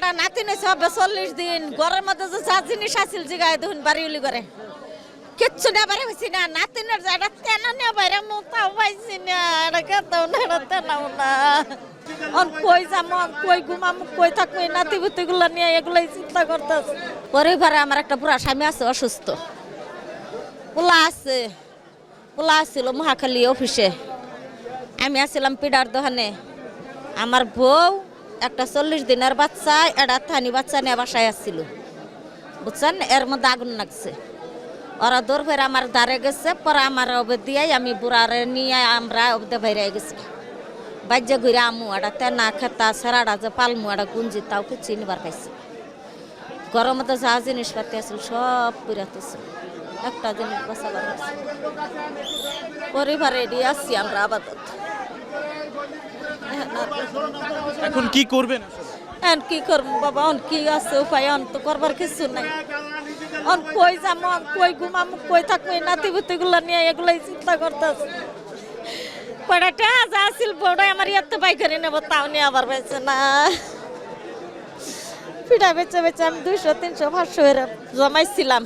এটা নাতি নেছে হবে 40 দিন ঘরের মধ্যে যে যা জিনিস আছিল জিগায় দেখুন বাড়িউলি করে কিচ্ছু না বাড়ি হয়েছি না নাতিনের জায়গা তেন নিয়ে বাইরে মুতাও পাইছি না এটা কেতাও না এটা তেনাও না কই যাম কই ঘুমাম কই থাকবো নাতি বুতিগুলো নিয়ে এগুলোই চিন্তা করতেছে পরিবারে আমার একটা বুড়া স্বামী আছে অসুস্থ পোলা আছে পোলা আসছিল মহাখালী অফিসে আমি আসছিলাম পিডার দোকানে আমার বউ একটা 40 দিনের বাচ্চা এটা থানি বাচ্চা নিয়ে বাসায় আসছিল বুঝছেন এর মধ্যে আগুন লাগছে ওরা দৌড় ফের আমার দাঁড়ে গেছে পরে আমার অবধি আমি বুড়ারে নিয়ে আমরা অবধি বাইরে গেছি বাজ্যে ঘুরে আমু এটা তেনা খেতা সেরাটা যে পালমু এটা গুঞ্জি তাও কিছু চিনিবার পাইছি গরম মতো যা জিনিসপাতি আসল সব পুরাতেছে একটা জিনিস বসাবার পরিবারে এটি আসছি আমরা আপাতত এখন কি করবেন এখন কি করবো বাবা অন কি আছে উপায় অন তো করবার কিছু নাই অন কই যাম কই ঘুমাম কই থাকবো নাতি বুতিগুলো নিয়ে এগুলোই চিন্তা করতেছে কয়টা টাকা যা আসিল বড়াই আমার এত বাই করে নেবো তাও নিয়ে আবার বেঁচে না পিঠা বেচে বেচে আমি 200 300 500 এর জমাইছিলাম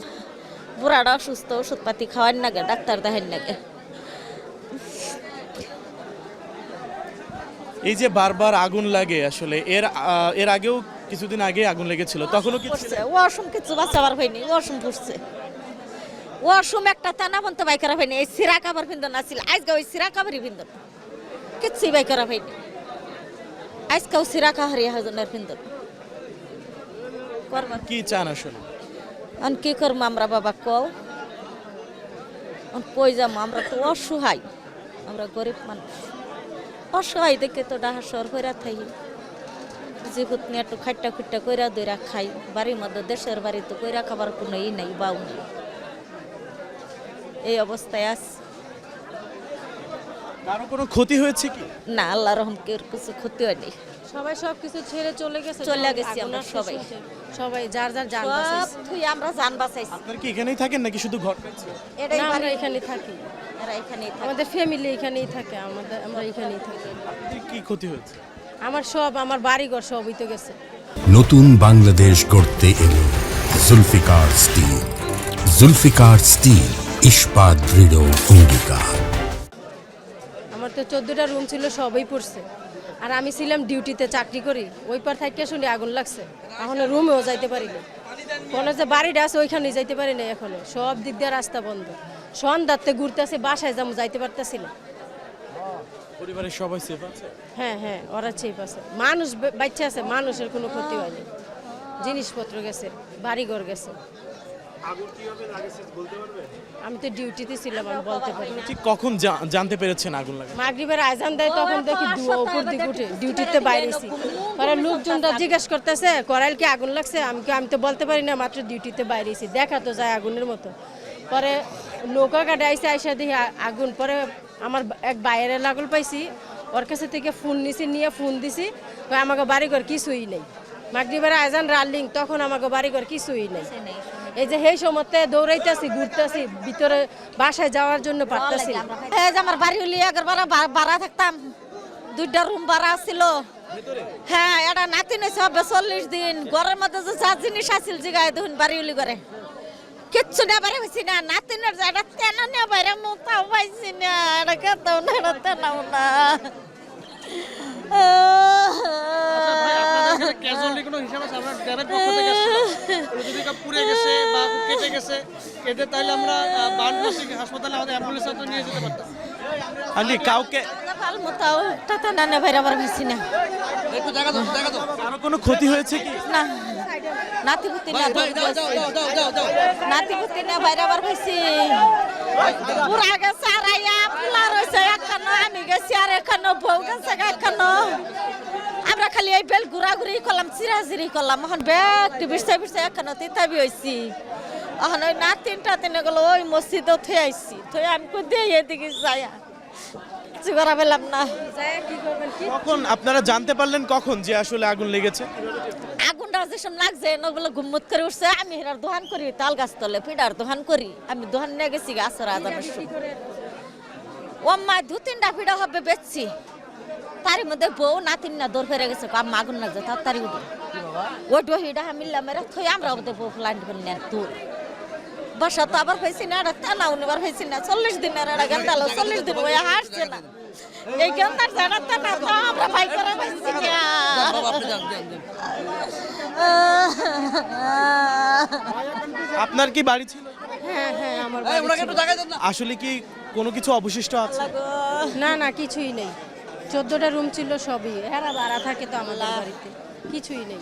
বুড়াটা অসুস্থ ওষুধপাতি খাওয়ার নাগে ডাক্তার দেখার নাগে এই যে বারবার আগুন লাগে আসলে এর আগেও কিছুদিন আগে আগুন লেগেছিল তখনও কি পড়ছে ওয়াশরুম কিছু বাঁচাবার হয়নি ওয়াশরুম পড়ছে ওয়াশরুম একটা টানা বন্ধ বাই করা হয়নি এই সিরা কাবার পিন্দন আসছিল আজকে ওই সিরা কাবারই পিন্দন কিচ্ছুই বাই করা হয়নি আজকেও সিরা কাহারি হাজনের পিন্দন করবার কি চান আসলে অন কি করবো আমরা বাবা কও কই যাবো আমরা তো অসহায় আমরা গরিব মানুষ অসহায় দেখে তো ডাহা শহর কইরা থাই জীবত নিয়ে একটু খাইটা খুঁটটা কইরা দইরা খাই বাড়ির মধ্যে দেশের বাড়ি তো কইরা খাবার কোনো ই নাই বাউ নেই এই অবস্থায় আস কারো কোনো ক্ষতি হয়েছে কি না আল্লাহ রহম কেউ কিছু ক্ষতি হয়নি সবাই সবকিছু ছেড়ে চলে গেছে চলে গেছি আমরা সবাই সবাই যার যার জান সব বাঁচাইছে তুই আমরা জান বাঁচাইছি আপনারা কি এখানেই থাকেন নাকি শুধু ঘর পেয়েছে এটাই না, বাড়ি আমরা এখানেই থাকি এরা এখানেই থাকে আমাদের ফ্যামিলি এখানেই থাকে আমরা এখানেই থাকি আপনাদের কি ক্ষতি হয়েছে আমার বাড়িঘর সব হইতে গেছে নতুন বাংলাদেশ গড়তে এলো জুলফিকার স্টিল। জুলফিকার স্টিল, ইস্পাত দৃঢ় অঙ্গীকার। আমার তো 14টা রুম ছিল সবই পড়ছে আর আমি ছিলাম ডিউটিতে চাকরি করি ওই পার থেকে শুনে আগুন লাগছে এখনো রুমেও যাইতে পারিনি কলেজে বাড়িটা আছে ওইখানে যাইতে পারি না এখনো সব দিক দিয়ে রাস্তা বন্ধ সন্ধ্যাতে ঘুরতেছে বাসায় যাইতে পারতেছি না পরিবারের সবাই সেফ আছে হ্যাঁ হ্যাঁ ওরা চেপ আছে মানুষ বাচ্চা আছে মানুষের কোনো ক্ষতি হয়নি জিনিসপত্র গেছে বাড়িঘর গেছে আমি তো ডিউটিতে ছিলাম আমি বলতে পারি ঠিক কখন জানতে পেরেছেন আগুন লাগে মাগরিবের আজান দেয় তখন দেখি ধোঁয়া উপর দিকে উঠে ডিউটিতে বাইরেছি পরে লোকজনটা জিজ্ঞেস করতেছে করাইল কি আগুন লাগছে আমি তো বলতে পারি না মাত্র ডিউটিতে বাইরেছি দেখা তো যায় আগুনের মতো পরে নৌকা কাটে আইসা দেখি আগুন পরে আমার এক বাইরে লাগল পাইছি ওর কাছে থেকে ফোন নিয়ে ফোন দিছি আমাকে বাড়িঘর কিছুই নেই মাগরিবের আজান রাল্লিং তখন আমাকে বাড়িঘর কিছুই নেই এই যে সেই সময়তে দৌড়াইতেছি ঘুরতেছি ভিতরে বাসায় যাওয়ার জন্য পারতেছি এই যে আমার বাড়ি হলি একবার ভাড়া থাকতাম 2টা রুম ভাড়া ছিল হ্যাঁ এটা নাতি নেছে হবে 40 দিন ঘরের মধ্যে যে যা জিনিস আছিল জিগায় দেখুন বাড়ি হলি করে কিচ্ছু না বাড়ি হয়েছি না নাতিনের জায়গা তেন নিয়ে বাইরে মুতাও পাইছি না এটা কেতাও না এটা তেনাও না ক্যাজুয়ালি কোনো হিসাব আছে আমরা গ্রামের পক্ষ থেকে আসছিলাম যদি পুড়ে গেছে বা কেটে গেছে কেটে তাহলে আমরা বানবাসী হাসপাতালে আমাদের অ্যাম্বুলেন্স তো নিয়ে যেতে পারতাম আন্টি কাউকে ভাল মুতাও টাটা না বাইরে আবার হয়েছি না একটু জায়গা দাও কারো কোনো ক্ষতি হয়েছে কি না নাতিপুতি না নাতিপুতি না বাইরে আবার হয়েছি পুরা গেছে আর আইয়া পুলা রয়েছে এখানো আমি গেছি আর এখানো বউ গেছে এখানো আমরা খালি এই বেল ঘুরাঘুরি করলাম চিরাচিরি করলাম এখন ব্যাগটি বিরসা এখানো তিতাবি হয়েছি এখন ওই নাতিনটা তিনে গেলো ওই মসজিদও থয়ে আইসি থয়ে আমি কই দিয়ে এদিকে যাই কিছু করা পেলাম না কখন আপনারা জানতে পারলেন কখন যে আসলে আগুন লেগেছে আগুনটা যেসব লাগছে ওগুলো গুম্মত করে উঠছে আমি হেরার দোকান করি তাল গাছ তলে পিঠার দোকান করি আমি দোকান নিয়ে গেছি গাছের আদানের ও মা 2-3টা পিঠা হবে বেচছি তার মধ্যে বউ নাতিন না দৌড় ফেরে গেছে আম্মা আগুন লাগছে তাড়াতাড়ি উঠে ওই ডহিটা মিললাম মেরে থই আমরা ওদের প্ল্যান করে নেন তোর বাসা তো আবার হয়েছি না এটা তেনা উনিবার হয়েছি না 40 দিনের এটা গেন্দালো 40 দিন ওই হাসছে না এই গেন্দার জানা তেনা তো আমরা ভাই করে পাইছি না আপনার কি বাড়ি ছিল? হ্যাঁ হ্যাঁ আমার বাড়ি ছিল। আসলে কি কোনো কিছু অবশিষ্ট আছে? না না কিছুই নেই, 14টা রুম ছিল সবই, এরা ভাড়া থাকে তো আমাদের বাড়িতে, কিছুই নেই।